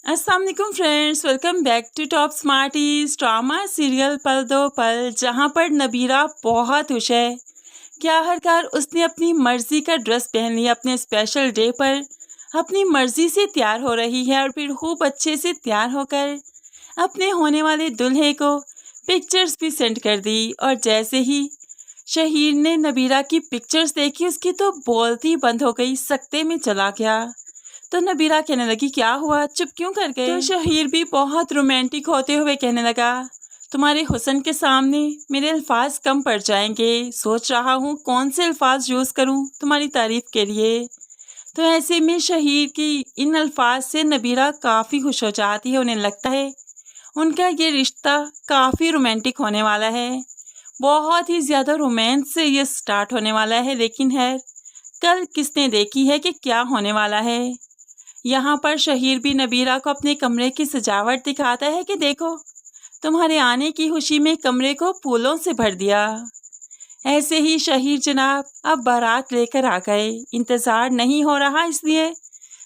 अस्सलाम वालेकुम friends, welcome back to Top Smarties drama serial Pal Do पल, जहां पर नबीरा बहुत खुश है कि आखिरकार उसने अपनी मर्जी का ड्रेस पहन लिया। अपने स्पेशल डे पर अपनी मर्जी से तैयार हो रही है और फिर खूब अच्छे से तैयार होकर अपने होने वाले दूल्हे को पिक्चर्स भी सेंड कर दी। और जैसे ही शहीर ने नबीरा की पिक्चर्स देखी, उसकी तो बोलती बंद हो गई, सकते में चला गया। तो नबीरा कहने लगी, क्या हुआ, चुप क्यों कर गए? तो शहीर भी बहुत रोमांटिक होते हुए कहने लगा, तुम्हारे हुस्न के सामने मेरे अल्फाज कम पड़ जाएंगे, सोच रहा हूँ कौन से अल्फाज यूज़ करूँ तुम्हारी तारीफ के लिए। तो ऐसे में शहीर की इन अल्फाज से नबीरा काफ़ी खुश हो जाती है। उन्हें लगता है उनका ये रिश्ता काफ़ी रोमांटिक होने वाला है, बहुत ही ज़्यादा रोमांस से ये स्टार्ट होने वाला है। लेकिन है कल किसने देखी है कि क्या होने वाला है। यहाँ पर शहीर भी नबीरा को अपने कमरे की सजावट दिखाता है कि देखो, तुम्हारे आने की खुशी में कमरे को फूलों से भर दिया। ऐसे ही शहीर जनाब अब बारात लेकर आ गए। इंतज़ार नहीं हो रहा, इसलिए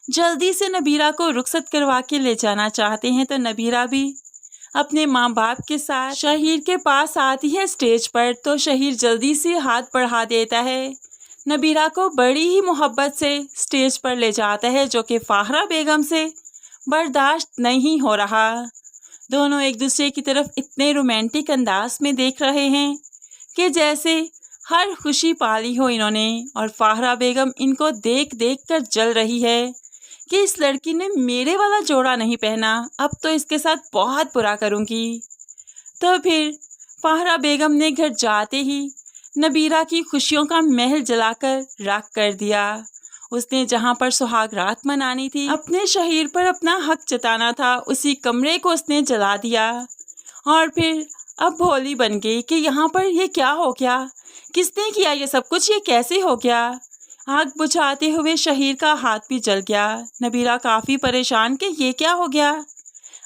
जल्दी से नबीरा को रुखसत करवा के ले जाना चाहते हैं। तो नबीरा भी अपने माँ बाप के साथ शहीर के पास आती है स्टेज पर। तो शहीर जल्दी से हाथ बढ़ा देता है, नबीरा को बड़ी ही मोहब्बत से स्टेज पर ले जाता है, जो कि फाहरा बेगम से बर्दाश्त नहीं हो रहा। दोनों एक दूसरे की तरफ इतने रोमांटिक अंदाज में देख रहे हैं कि जैसे हर खुशी पाली हो इन्होंने। और फाहरा बेगम इनको देख देख कर जल रही है कि इस लड़की ने मेरे वाला जोड़ा नहीं पहना, अब तो इसके साथ बहुत बुरा करूँगी। तो फिर फाहरा बेगम ने घर जाते ही नबीरा की खुशियों का महल जलाकर राख कर दिया। उसने जहां पर सुहाग रात मनानी थी, अपने शहीर पर अपना हक जताना था, उसी कमरे को उसने जला दिया। और फिर अब भोली बन गई कि यहाँ पर ये क्या हो गया, किसने किया ये सब कुछ, ये कैसे हो गया। आग बुझाते हुए शहीर का हाथ भी जल गया। नबीरा काफ़ी परेशान कि ये क्या हो गया।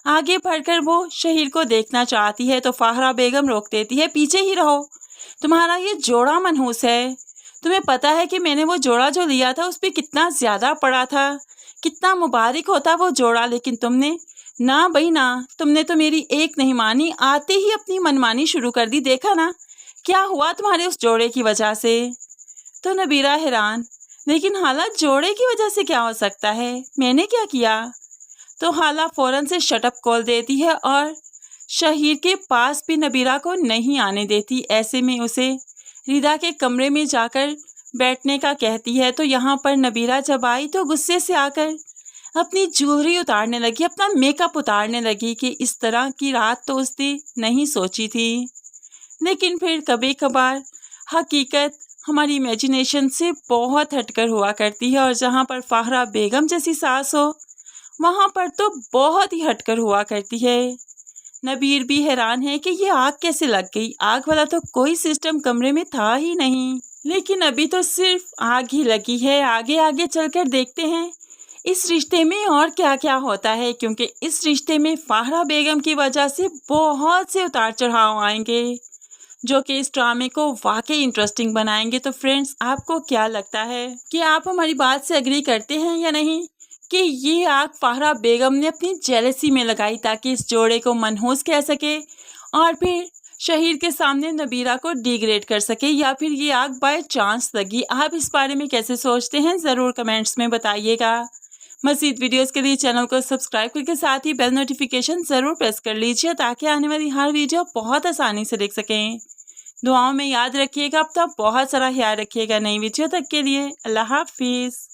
आगे बढ़कर वो शहीर को देखना चाहती है तो फाहरा बेगम रोक देती है, पीछे ही रहो, तुम्हारा ये जोड़ा मनहूस है। तुम्हें पता है कि मैंने वो जोड़ा जो लिया था उस पर कितना ज़्यादा पड़ा था, कितना मुबारक होता वो जोड़ा, लेकिन तुमने ना भाई ना, तुमने तो मेरी एक नहीं मानी, आते ही अपनी मनमानी शुरू कर दी। देखा ना क्या हुआ तुम्हारे उस जोड़े की वजह से। तो नबीरा हैरान, लेकिन हाला जोड़े की वजह से क्या हो सकता है, मैंने क्या किया। तो हाला फ़ौरन से शटअप कॉल देती है और शहीर के पास भी नबीरा को नहीं आने देती। ऐसे में उसे रिदा के कमरे में जाकर बैठने का कहती है। तो यहाँ पर नबीरा जब आई तो गुस्से से आकर अपनी ज्वेलरी उतारने लगी, अपना मेकअप उतारने लगी कि इस तरह की रात तो उसने नहीं सोची थी। लेकिन फिर कभी कभार हकीकत हमारी इमेजिनेशन से बहुत हटकर हुआ करती है, और जहाँ पर फाहरा बेगम जैसी सास हो वहाँ पर तो बहुत ही हटकर हुआ करती है। नबीर भी हैरान है कि ये आग कैसे लग गई, आग वाला तो कोई सिस्टम कमरे में था ही नहीं, लेकिन अभी तो सिर्फ आग ही लगी है। आगे आगे चलकर देखते हैं इस रिश्ते में और क्या क्या होता है, क्योंकि इस रिश्ते में फाहरा बेगम की वजह से बहुत से उतार चढ़ाव आएंगे जो कि इस ड्रामे को वाकई इंटरेस्टिंग बनाएंगे। तो फ्रेंड्स, आपको क्या लगता है कि आप हमारी बात से एग्री करते हैं या नहीं कि ये आग फाहरा बेगम ने अपनी जेलसी में लगाई ताकि इस जोड़े को मनहूस कह सके और फिर शहीर के सामने नबीरा को डिग्रेड कर सके, या फिर ये आग बाय चांस लगी। आप इस बारे में कैसे सोचते हैं, ज़रूर कमेंट्स में बताइएगा। मज़ीद वीडियोस के लिए चैनल को सब्सक्राइब करके साथ ही बेल नोटिफिकेशन ज़रूर प्रेस कर लीजिए ताकि आने वाली हर वीडियो बहुत आसानी से देख सकें। दुआओं में याद रखिएगा, अब तक बहुत सारा ख्याल रखिएगा। नई वीडियो तक के लिए अल्लाह हाफिज़।